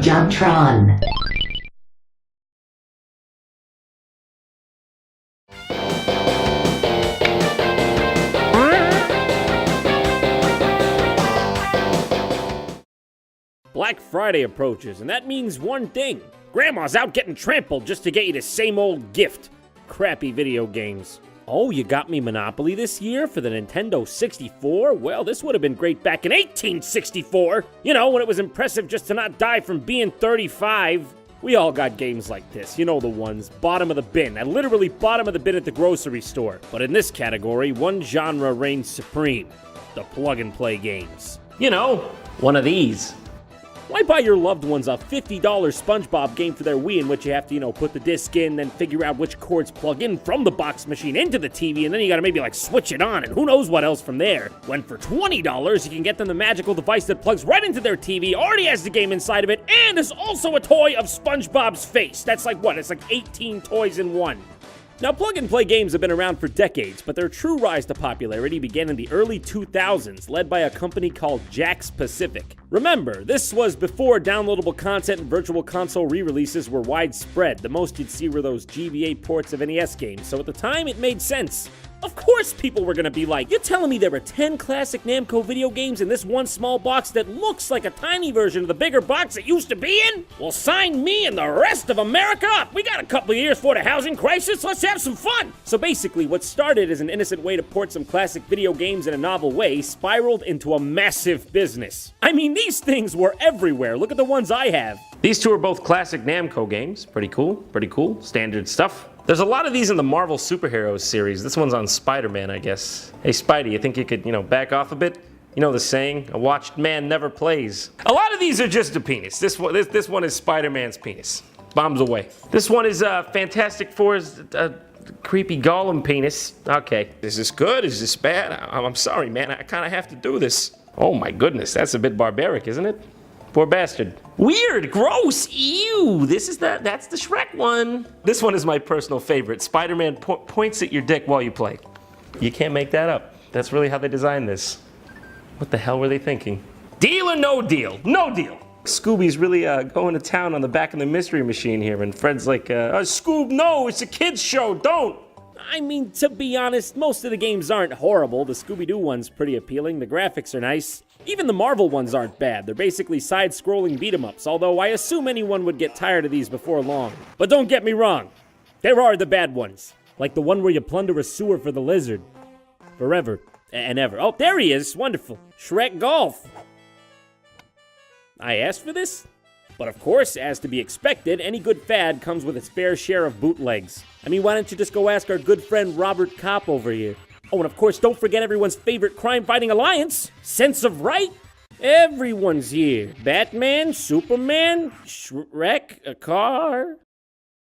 JonTron. Black Friday approaches, and that means one thing. Grandma's out getting trampled just to get you the same old gift. Crappy video games. Oh, you got me Monopoly this year for the Nintendo 64? Well, this would have been great back in 1864. You know, when it was impressive just to not die from being 35. We all got games like this, you know the ones. Bottom of the bin, literally bottom of the bin at the grocery store. But in this category, one genre reigns supreme. The plug-and-play games. You know, one of these. Why buy your loved ones a $50 SpongeBob game for their Wii in which you have to, put the disc in, then figure out which cords plug in from the box machine into the TV, and then you gotta maybe switch it on, and who knows what else from there. When for $20, you can get them the magical device that plugs right into their TV, already has the game inside of it, and is also a toy of SpongeBob's face. That's it's 18 toys in one. Now, plug-and-play games have been around for decades, but their true rise to popularity began in the early 2000s, led by a company called Jack's Pacific. Remember, this was before downloadable content and virtual console re-releases were widespread. The most you'd see were those GBA ports of NES games, so at the time, it made sense. Of course people were gonna be like, you're telling me there were 10 classic Namco video games in this one small box that looks like a tiny version of the bigger box it used to be in? Well, sign me and the rest of America up! We got a couple of years for the housing crisis, let's have some fun! So basically, what started as an innocent way to port some classic video games in a novel way spiraled into a massive business. I mean, these things were everywhere. Look at the ones I have. These two are both classic Namco games. Pretty cool, standard stuff. There's a lot of these in the Marvel Superheroes series. This one's on Spider-Man, I guess. Hey, Spidey, you think you could, back off a bit? You know the saying, a watched man never plays. A lot of these are just a penis. This one is Spider-Man's penis. Bombs away. This one is Fantastic Four's creepy Gollum penis. Okay, is this good? Is this bad? I'm sorry, man. I kind of have to do this. Oh my goodness, that's a bit barbaric, isn't it? Poor bastard. Weird, gross, ew. That's the Shrek one. This one is my personal favorite. Spider-Man points at your dick while you play. You can't make that up. That's really how they designed this. What the hell were they thinking? Deal or no deal? No deal. Scooby's really going to town on the back of the Mystery Machine here, and Fred's like, Scoob, no, it's a kid's show, don't. I mean, to be honest, most of the games aren't horrible. The Scooby-Doo one's pretty appealing. The graphics are nice. Even the Marvel ones aren't bad. They're basically side-scrolling beat-em-ups, although I assume anyone would get tired of these before long. But don't get me wrong. There are the bad ones. Like the one where you plunder a sewer for the lizard. Forever and ever. Oh, there he is. Wonderful. Shrek Golf. I asked for this? But of course, as to be expected, any good fad comes with its fair share of bootlegs. I mean, why don't you just go ask our good friend Robert Kopp over here? Oh, and of course, don't forget everyone's favorite crime-fighting alliance, Sense of Right. Everyone's here. Batman, Superman, Shrek, a car.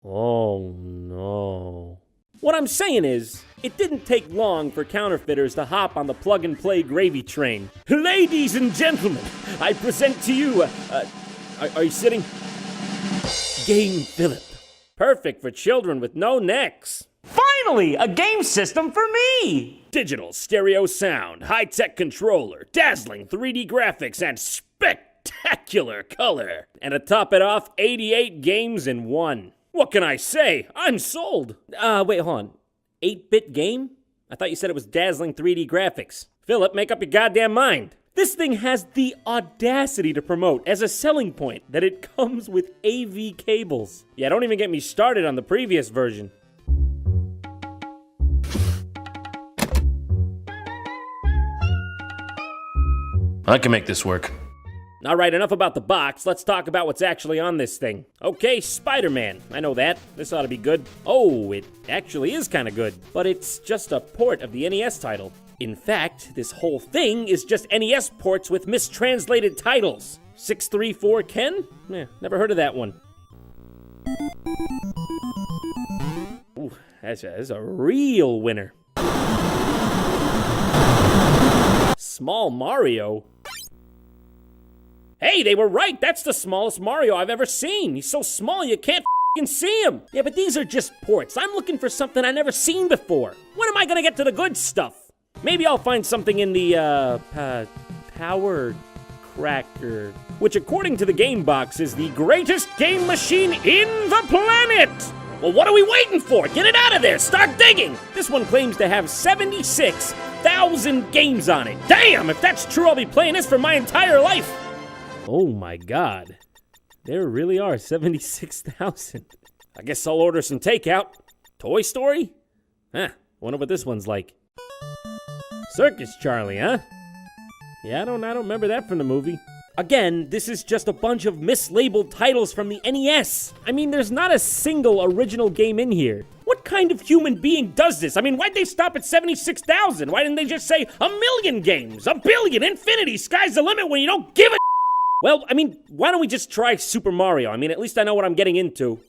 Oh, no. What I'm saying is, it didn't take long for counterfeiters to hop on the plug-and-play gravy train. Ladies and gentlemen, I present to you, are you sitting? Game Philip. Perfect for children with no necks. Finally, a game system for me! Digital stereo sound, high-tech controller, dazzling 3D graphics, and spectacular color. And to top it off, 88 games in one. What can I say? I'm sold. Wait, hold on. 8-bit game? I thought you said it was dazzling 3D graphics. Philip, make up your goddamn mind. This thing has the audacity to promote as a selling point that it comes with AV cables. Yeah, don't even get me started on the previous version. I can make this work. All right, enough about the box. Let's talk about what's actually on this thing. Okay, Spider-Man. I know that. This ought to be good. Oh, it actually is kind of good. But it's just a port of the NES title. In fact, this whole thing is just NES ports with mistranslated titles. 634 Ken? Never heard of that one. Ooh, that's a real winner. Small Mario? Hey, they were right. That's the smallest Mario I've ever seen. He's so small you can't f***ing see him. Yeah, but these are just ports. I'm looking for something I've never seen before. When am I gonna get to the good stuff? Maybe I'll find something in the, power Cracker, which according to the game box is the greatest game machine in the planet. Well, what are we waiting for? Get it out of there, start digging. This one claims to have 76,000 games on it. Damn, if that's true, I'll be playing this for my entire life. Oh my God, there really are 76,000. I guess I'll order some takeout. Toy Story? Huh, wonder what this one's like. Circus Charlie, huh? Yeah, I don't remember that from the movie. Again, this is just a bunch of mislabeled titles from the NES. I mean, there's not a single original game in here. What kind of human being does this? I mean, why'd they stop at 76,000? Why didn't they just say 1,000,000 games, 1,000,000,000, infinity, sky's the limit when you don't give a Well, I mean, why don't we just try Super Mario? I mean, at least I know what I'm getting into.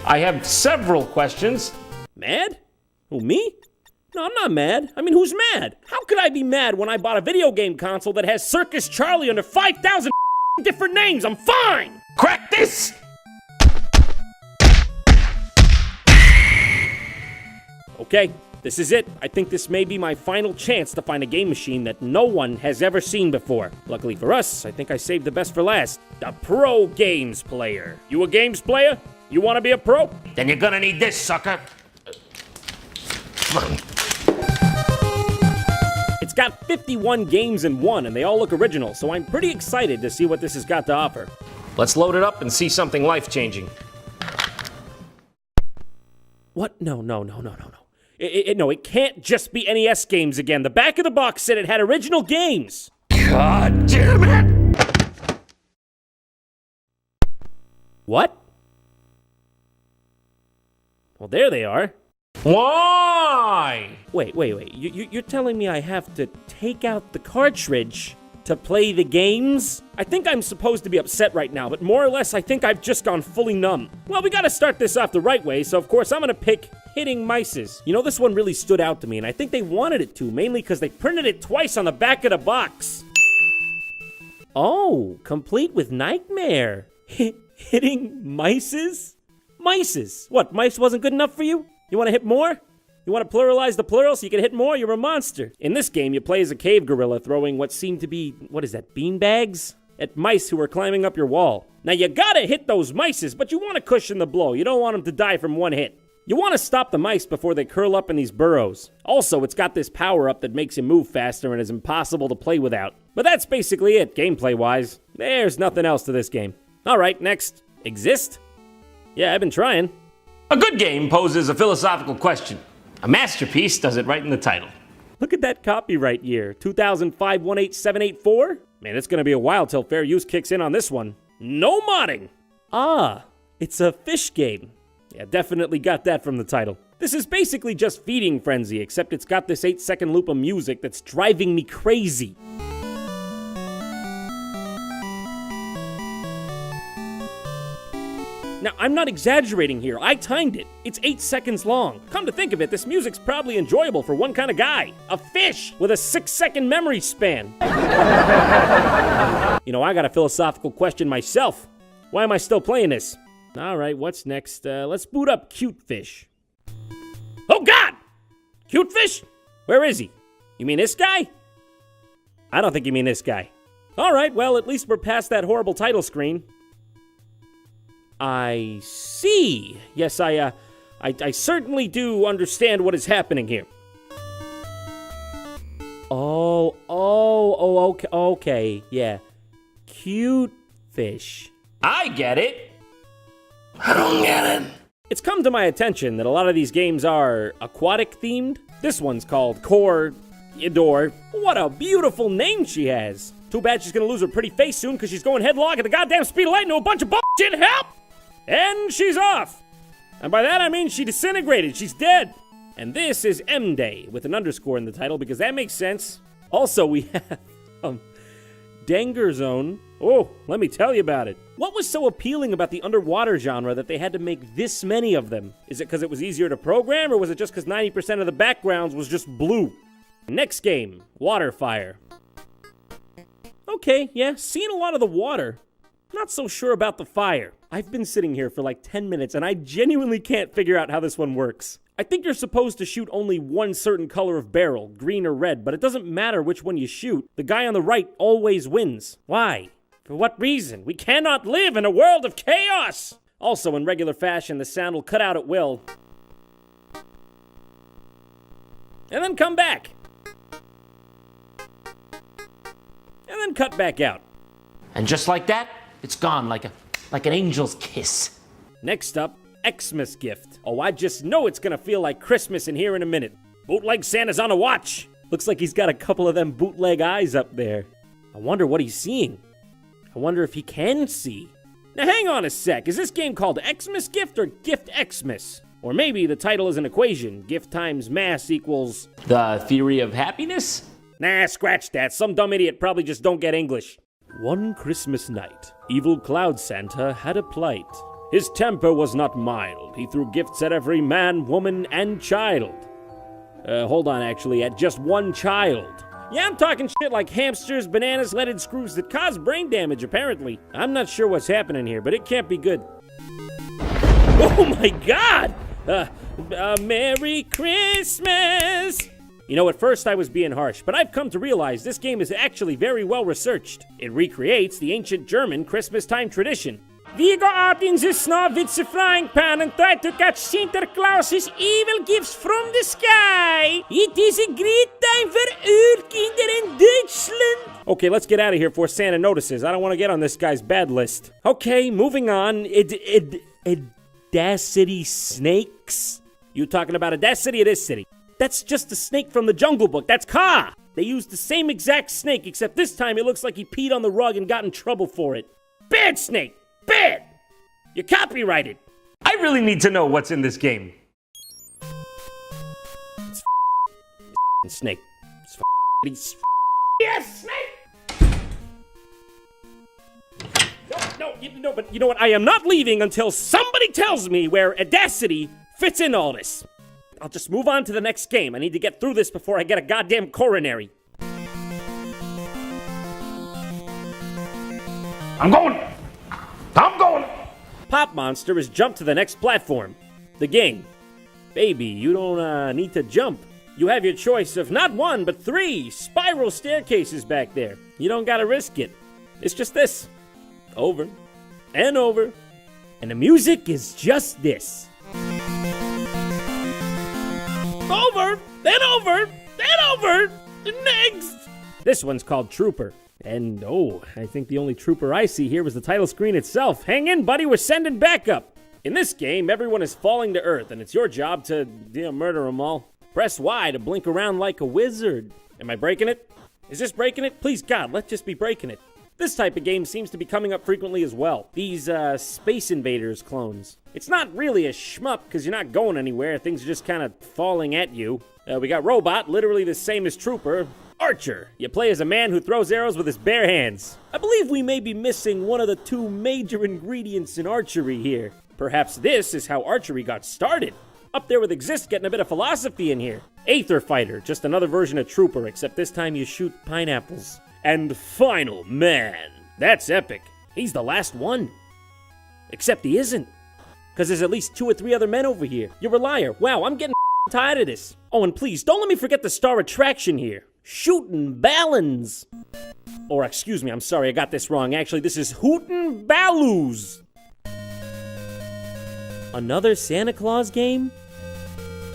I have several questions. Mad? Who, me? No, I'm not mad. I mean, who's mad? How could I be mad when I bought a video game console that has Circus Charlie under 5,000 different names? I'm fine! Crack this! Okay, this is it. I think this may be my final chance to find a game machine that no one has ever seen before. Luckily for us, I think I saved the best for last. The Pro Games Player. You a games player? You want to be a pro? Then you're gonna need this, sucker. It's got 51 games in one, and they all look original, so I'm pretty excited to see what this has got to offer. Let's load it up and see something life-changing. What? No. It can't just be NES games again. The back of the box said it had original games. God damn it! What? Well, there they are. Why? Wait. You're telling me I have to take out the cartridge to play the games? I think I'm supposed to be upset right now, but more or less, I think I've just gone fully numb. Well, we gotta start this off the right way, so of course I'm gonna pick Hitting Mices. You know, this one really stood out to me, and I think they wanted it to, mainly because they printed it twice on the back of the box. Oh, complete with Nightmare. Hitting Mices? Mices. What, mice wasn't good enough for you? You want to hit more? You want to pluralize the plural so you can hit more? You're a monster. In this game, you play as a cave gorilla throwing what seem to be, what is that, beanbags? At mice who are climbing up your wall. Now, you gotta hit those mices, but you want to cushion the blow. You don't want them to die from one hit. You want to stop the mice before they curl up in these burrows. Also, it's got this power-up that makes you move faster and is impossible to play without. But that's basically it, gameplay-wise. There's nothing else to this game. All right, next. Exist? Yeah, I've been trying. A good game poses a philosophical question. A masterpiece does it right in the title. Look at that copyright year, 2005-18784. Man, it's gonna be a while till fair use kicks in on this one. No modding! Ah, it's a fish game. Yeah, definitely got that from the title. This is basically just Feeding Frenzy, except it's got this 8-second loop of music that's driving me crazy. Now, I'm not exaggerating here. I timed it. It's 8 seconds long. Come to think of it, this music's probably enjoyable for one kind of guy. A fish with a 6-second memory span. You know, I got a philosophical question myself. Why am I still playing this? All right, what's next? Let's boot up Cute Fish. Oh, God! Cute Fish? Where is he? You mean this guy? I don't think you mean this guy. All right, well, at least we're past that horrible title screen. I see. Yes, I certainly do understand what is happening here. Okay, yeah. Cute Fish. I get it. I don't get it. It's come to my attention that a lot of these games are aquatic themed. This one's called Adore. What a beautiful name she has. Too bad she's gonna lose her pretty face soon because she's going headlong at the goddamn speed of light into a bunch of bullshit. Help! And she's off. And by that I mean she disintegrated. She's dead. And this is M-Day with an underscore in the title because that makes sense. Also, we have Danger Zone. Oh, let me tell you about it. What was so appealing about the underwater genre that they had to make this many of them? Is it because it was easier to program, or was it just because 90% of the backgrounds was just blue? Next game, Waterfire. Okay, yeah, seen a lot of the water. Not so sure about the fire. I've been sitting here for like 10 minutes and I genuinely can't figure out how this one works. I think you're supposed to shoot only one certain color of barrel, green or red, but it doesn't matter which one you shoot. The guy on the right always wins. Why? For what reason? We cannot live in a world of chaos! Also, in regular fashion, the sound will cut out at will. And then come back. And then cut back out. And just like that, it's gone like an angel's kiss. Next up, Xmas gift. Oh, I just know it's gonna feel like Christmas in here in a minute. Bootleg Santa's on a watch. Looks like he's got a couple of them bootleg eyes up there. I wonder what he's seeing. I wonder if he can see. Now hang on a sec, is this game called Xmas Gift or Gift Xmas? Or maybe the title is an equation. Gift times mass equals... The theory of happiness? Nah, scratch that. Some dumb idiot probably just don't get English. One Christmas night, evil Cloud Santa had a plight. His temper was not mild. He threw gifts at every man, woman, and child. Hold on, actually, at just one child. Yeah, I'm talking shit like hamsters, bananas, leaded screws that cause brain damage, apparently. I'm not sure what's happening here, but it can't be good. Oh my God! Merry Christmas! You know, at first I was being harsh, but I've come to realize this game is actually very well researched. It recreates the ancient German Christmas time tradition. We go out in the snow with the frying pan and try to catch Santa Claus's evil gifts from the sky. It is a great time for Urkinder in Deutschland. Okay, let's get out of here before Santa notices. I don't want to get on this guy's bad list. Okay, moving on. Audacity snakes? You talking about Audacity or this city? That's just a snake from the Jungle Book. That's Kaa. They used the same exact snake, except this time it looks like he peed on the rug and got in trouble for it. Bad snake. Bad! You're copyrighted. I really need to know what's in this game. It's snake. It's yes, snake! No, but you know what? I am not leaving until somebody tells me where Audacity fits in all this. I'll just move on to the next game. I need to get through this before I get a goddamn coronary. I'm going! Pop Monster has jumped to the next platform. The game. Baby, you don't need to jump. You have your choice of not one, but 3 spiral staircases back there. You don't gotta risk it. It's just this. Over and over. And the music is just this. Over, then over, then over, next! This one's called Trooper. And, oh, I think the only trooper I see here was the title screen itself. Hang in, buddy, we're sending backup. In this game, everyone is falling to earth, and it's your job to, murder them all. Press Y to blink around like a wizard. Am I breaking it? Is this breaking it? Please, God, let's just be breaking it. This type of game seems to be coming up frequently as well. These, Space Invaders clones. It's not really a shmup, because you're not going anywhere. Things are just kind of falling at you. We got Robot, literally the same as Trooper. Archer. You play as a man who throws arrows with his bare hands. I believe we may be missing one of the 2 major ingredients in archery here. Perhaps this is how archery got started. Up there with Exist getting a bit of philosophy in here. Aether Fighter, just another version of Trooper, except this time you shoot pineapples. And Final Man. That's epic. He's the last one. Except he isn't. Because there's at least 2 or 3 other men over here. You're a liar. Wow, I'm getting tired of this. Oh, and please, don't let me forget the star attraction here. Shootin' Ballons. Or, excuse me, I'm sorry, I got this wrong. Actually, this is Hootin' Balloos. Another Santa Claus game?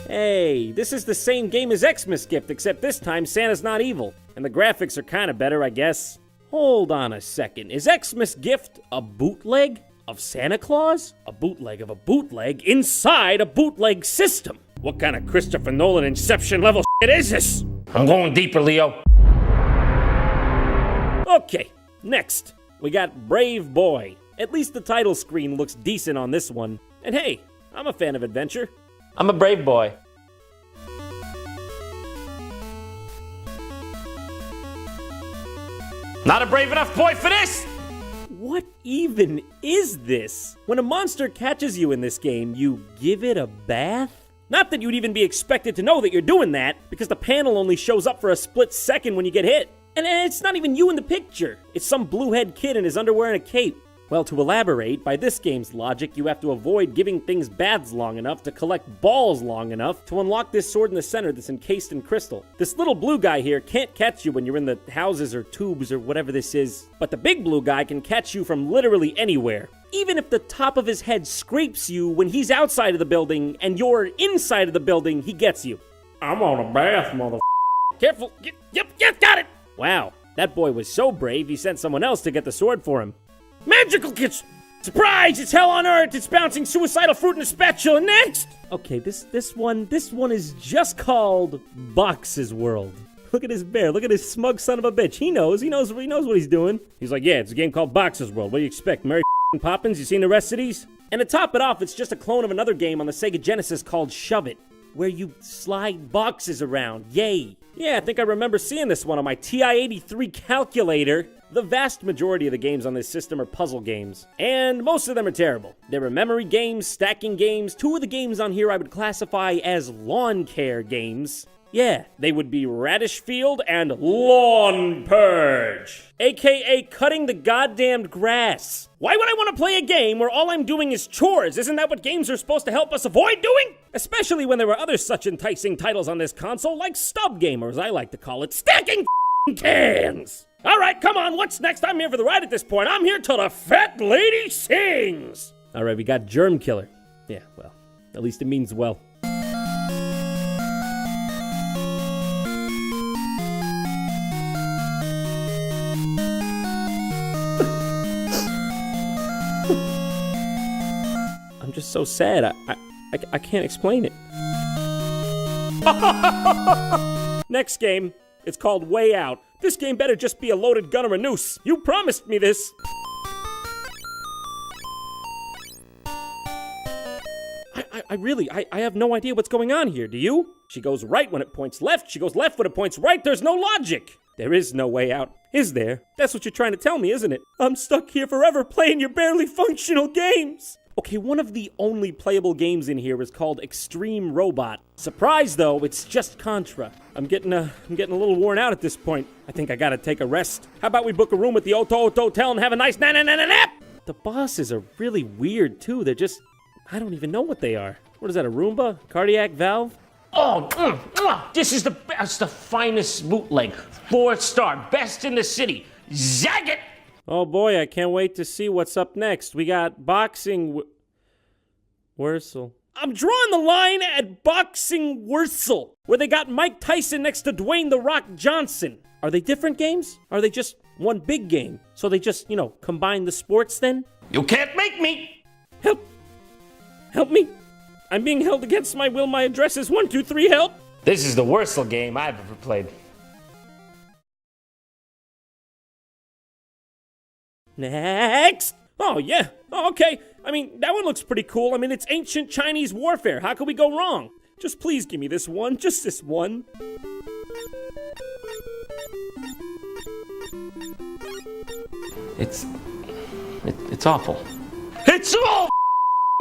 Hey, this is the same game as Xmas Gift, except this time Santa's not evil. And the graphics are kind of better, I guess. Hold on a second. Is Xmas Gift a bootleg of Santa Claus? A bootleg of a bootleg inside a bootleg system. What kind of Christopher Nolan Inception level shit is this? I'm going deeper, Leo. Okay, next, we got Brave Boy. At least the title screen looks decent on this one. And hey, I'm a fan of adventure. I'm a brave boy. Not a brave enough boy for this! What even is this? When a monster catches you in this game, you give it a bath? Not that you'd even be expected to know that you're doing that, because the panel only shows up for a split second when you get hit. And it's not even you in the picture. It's some bluehead kid in his underwear and a cape. Well, to elaborate, by this game's logic, you have to avoid giving things baths long enough to collect balls long enough to unlock this sword in the center that's encased in crystal. This little blue guy here can't catch you when you're in the houses or tubes or whatever this is, but the big blue guy can catch you from literally anywhere. Even if the top of his head scrapes you when he's outside of the building and you're inside of the building, he gets you. I'm on a bath, mother. Careful. Yep, got it. Wow, that boy was so brave he sent someone else to get the sword for him. Magical kitchen! Surprise! It's hell on earth! It's bouncing suicidal fruit in a spatula! Next! Okay, this one is just called Box's World. Look at this bear. Look at this smug son of a bitch. He knows what he's doing. He's like, yeah, it's a game called Box's World. What do you expect? Mary Poppins? You seen the rest of these? And to top it off, it's just a clone of another game on the Sega Genesis called Shove It, where you slide boxes around. Yay! Yeah, I think I remember seeing this one on my TI-83 calculator. The vast majority of the games on this system are puzzle games, and most of them are terrible. There are memory games, stacking games. 2 of the games on here I would classify as lawn care games. Yeah, they would be Radish Field and Lawn Purge, aka cutting the goddamned grass. Why would I want to play a game where all I'm doing is chores? Isn't that what games are supposed to help us avoid doing? Especially when there were other such enticing titles on this console, like Stub Game, or as I like to call it, stacking cans. All right, come on, what's next? I'm here for the ride at this point. I'm here till the fat lady sings. All right, we got Germ Killer. Yeah, well, at least it means well. I'm just so sad. I can't explain it. Next game. It's called Way Out. This game better just be a loaded gun or a noose. You promised me this. I have no idea what's going on here, do you? She goes right when it points left, she goes left when it points right, there's no logic. There is no way out, is there? That's what you're trying to tell me, isn't it? I'm stuck here forever playing your barely functional games. Okay, one of the only playable games in here is called Extreme Robot. Surprise though, it's just Contra. I'm getting a little worn out at this point. I think I gotta take a rest. How about we book a room at the Oto Hotel and have a nice nap? The bosses are really weird too. They're just, I don't even know what they are. What is that, a Roomba? Cardiac valve? Oh, this is the best, the finest bootleg. 4-star, best in the city. Zag it! Oh boy, I can't wait to see what's up next. We got Boxing Wursel. I'm drawing the line at Boxing Wursel, where they got Mike Tyson next to Dwayne The Rock Johnson. Are they different games? Are they just one big game? So they just, combine the sports then? You can't make me! Help me! I'm being held against my will. My address is 123 help! This is the Wursel game I've ever played. Next! Oh, yeah. Oh, okay. I mean, that one looks pretty cool. I mean, it's ancient Chinese warfare. How could we go wrong? Just please give me this one. Just this one. It's awful. It's all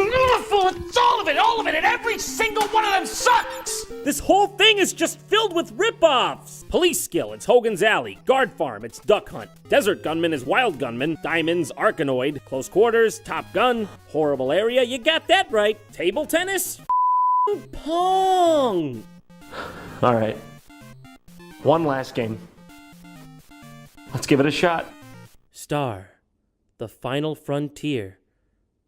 awful! It's all of it, and every single one of them sucks! This whole thing is just filled with rip-offs! Police Skill, it's Hogan's Alley. Guard Farm, it's Duck Hunt. Desert Gunman is Wild Gunman. Diamonds, Arkanoid. Close Quarters, Top Gun. Horrible Area, you got that right. Table Tennis? Pong! Alright. One last game. Let's give it a shot. Star, the Final Frontier.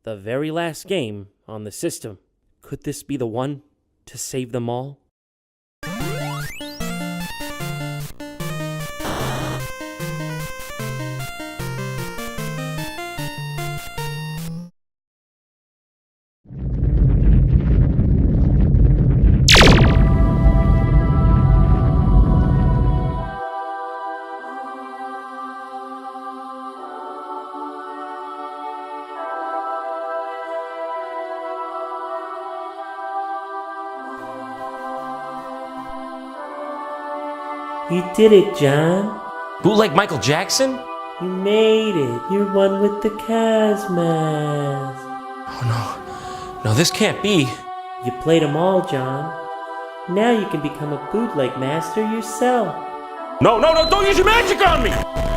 The very last game on the system. Could this be the one to save them all? You did it, John. Bootleg Michael Jackson? You made it. You're one with the Casmas. Oh no. No, this can't be. You played them all, John. Now you can become a bootleg master yourself. No, don't use your magic on me!